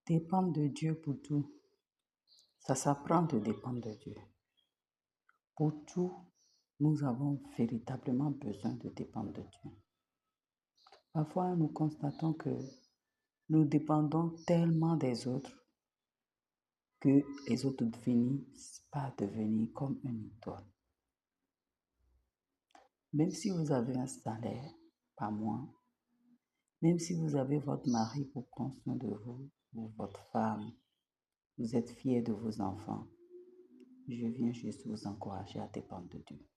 Dépendre de Dieu pour tout. Ça s'apprend de dépendre de Dieu. Pour tout, nous avons véritablement besoin de dépendre de Dieu. Parfois, nous constatons que nous dépendons tellement des autres que les autres finissent par devenir comme un idole. Même si vous avez un salaire par mois, même si vous avez votre mari pour prendre soin de vous, ou votre femme, vous êtes fiers de vos enfants, je viens juste vous encourager à dépendre de Dieu.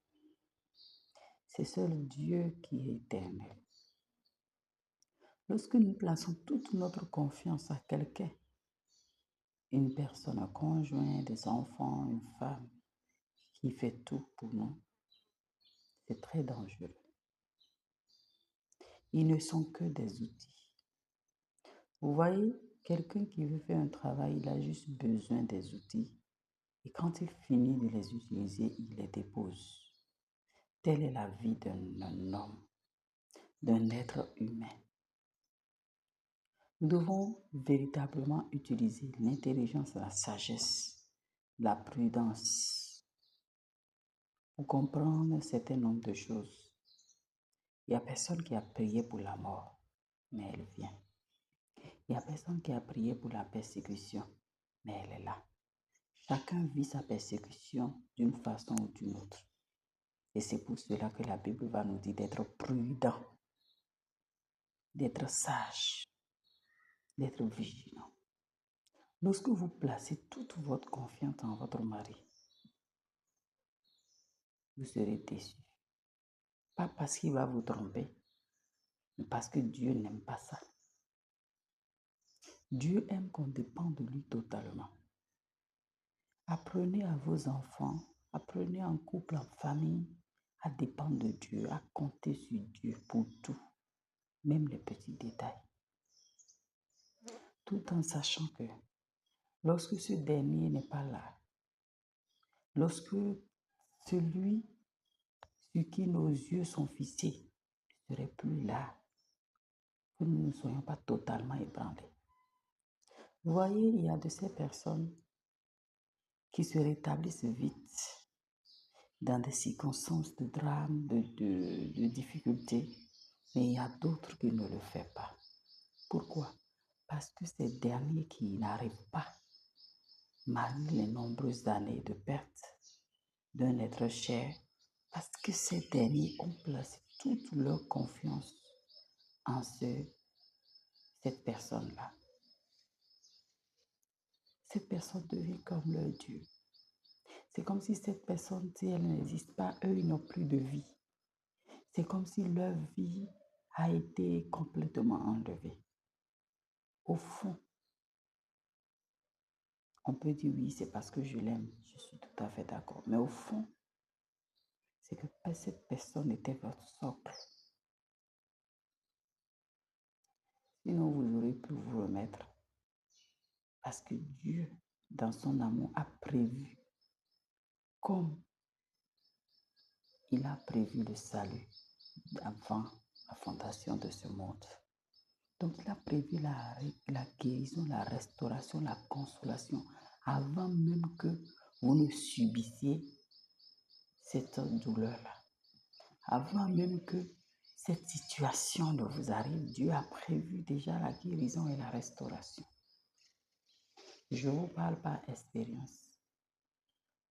C'est seul Dieu qui est éternel. Lorsque nous plaçons toute notre confiance à quelqu'un, une personne, un conjoint, des enfants, une femme qui fait tout pour nous, c'est très dangereux. Ils ne sont que des outils. Vous voyez, quelqu'un qui veut faire un travail, il a juste besoin des outils. Et quand il finit de les utiliser, il les dépose. Telle est la vie d'un homme, d'un être humain. Nous devons véritablement utiliser l'intelligence, la sagesse, la prudence pour comprendre un certain nombre de choses. Il n'y a personne qui a prié pour la mort, mais elle vient. Il n'y a personne qui a prié pour la persécution, mais elle est là. Chacun vit sa persécution d'une façon ou d'une autre. Et c'est pour cela que la Bible va nous dire d'être prudent, d'être sage, d'être vigilant. Lorsque vous placez toute votre confiance en votre mari, vous serez déçu. Pas parce qu'il va vous tromper, mais parce que Dieu n'aime pas ça. Dieu aime qu'on dépende de lui totalement. Apprenez à vos enfants, apprenez en couple, en famille, à dépendre de Dieu, à compter sur Dieu pour tout, même les petits détails. Tout en sachant que lorsque ce dernier n'est pas là, lorsque celui sur qui nos yeux sont fixés ne serait plus là, que nous ne soyons pas totalement ébranlés. Vous voyez, il y a de ces personnes qui se rétablissent vite dans des circonstances de drame, de difficultés, mais il y a d'autres qui ne le font pas. Pourquoi? Parce que ces derniers qui n'arrivent pas, malgré les nombreuses années de perte d'un être cher, parce que ces derniers ont placé toute leur confiance en cette personne-là. Cette personne devient comme leur Dieu. C'est comme si cette personne, si elle n'existe pas, eux, ils n'ont plus de vie. C'est comme si leur vie a été complètement enlevée. Au fond, on peut dire oui, c'est parce que je l'aime. Je suis tout à fait d'accord. Mais au fond, c'est que cette personne était votre socle. Sinon, vous aurez pu vous remettre. Parce que Dieu, dans son amour, a prévu, comme il a prévu le salut avant la fondation de ce monde. Donc, il a prévu la guérison, la restauration, la consolation, avant même que vous ne subissiez cette douleur-là. Avant même que cette situation ne vous arrive, Dieu a prévu déjà la guérison et la restauration. Je vous parle par expérience.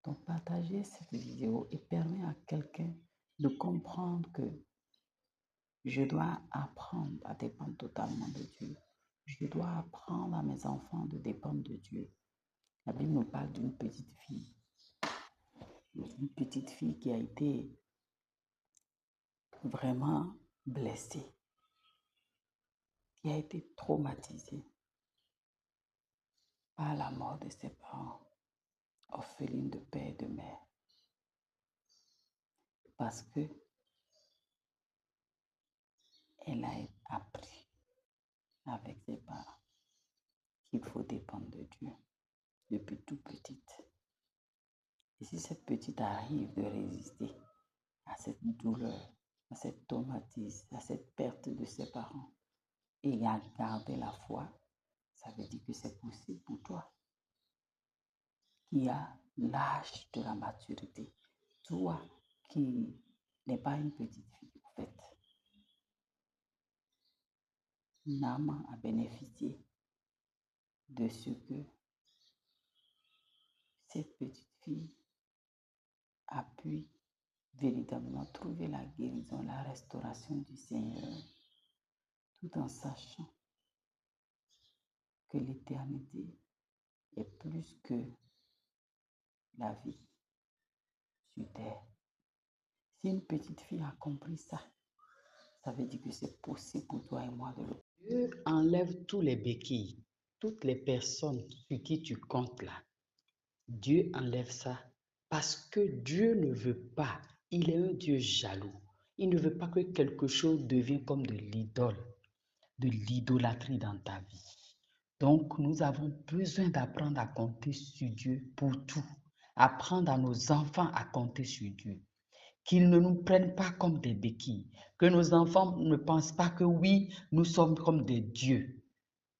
Donc, partagez cette vidéo et permet à quelqu'un de comprendre que je dois apprendre à dépendre totalement de Dieu. Je dois apprendre à mes enfants de dépendre de Dieu. La Bible nous parle d'une petite fille. Une petite fille qui a été vraiment blessée, qui a été traumatisée par la mort de ses parents, orpheline de père et de mère. Parce que elle a appris avec ses parents qu'il faut dépendre de Dieu depuis tout petite. Et si cette petite arrive de résister à cette douleur, à cette traumatisme, à cette perte de ses parents, et à garder la foi, Ça veut dire que c'est possible pour toi qui as l'âge de la maturité. Toi qui n'es pas une petite fille, en fait. Naaman a bénéficié de ce que cette petite fille a pu véritablement trouver la guérison, la restauration du Seigneur, tout en sachant que l'éternité est plus que la vie sur terre. Si une petite fille a compris ça, ça veut dire que c'est possible pour toi et moi de le. Dieu enlève tous les béquilles, toutes les personnes sur qui tu comptes là. Dieu enlève ça parce que Dieu ne veut pas, il est un Dieu jaloux. Il ne veut pas que quelque chose devienne comme de l'idolâtrie dans ta vie. Donc, nous avons besoin d'apprendre à compter sur Dieu pour tout. Apprendre à nos enfants à compter sur Dieu. Qu'ils ne nous prennent pas comme des béquilles. Que nos enfants ne pensent pas que oui, nous sommes comme des dieux.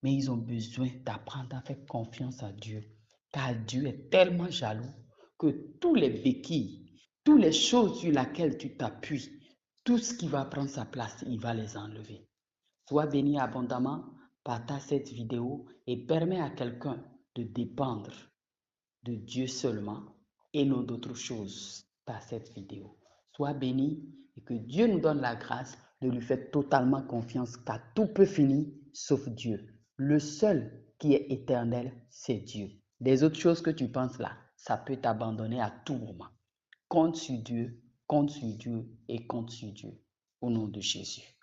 Mais ils ont besoin d'apprendre à faire confiance à Dieu. Car Dieu est tellement jaloux que tous les béquilles, toutes les choses sur lesquelles tu t'appuies, tout ce qui va prendre sa place, il va les enlever. Sois béni abondamment, partage cette vidéo et permets à quelqu'un de dépendre de Dieu seulement et non d'autre chose par cette vidéo. Sois béni et que Dieu nous donne la grâce de lui faire totalement confiance car tout peut finir sauf Dieu. Le seul qui est éternel, c'est Dieu. Les autres choses que tu penses là, ça peut t'abandonner à tout moment. Compte sur Dieu et compte sur Dieu au nom de Jésus.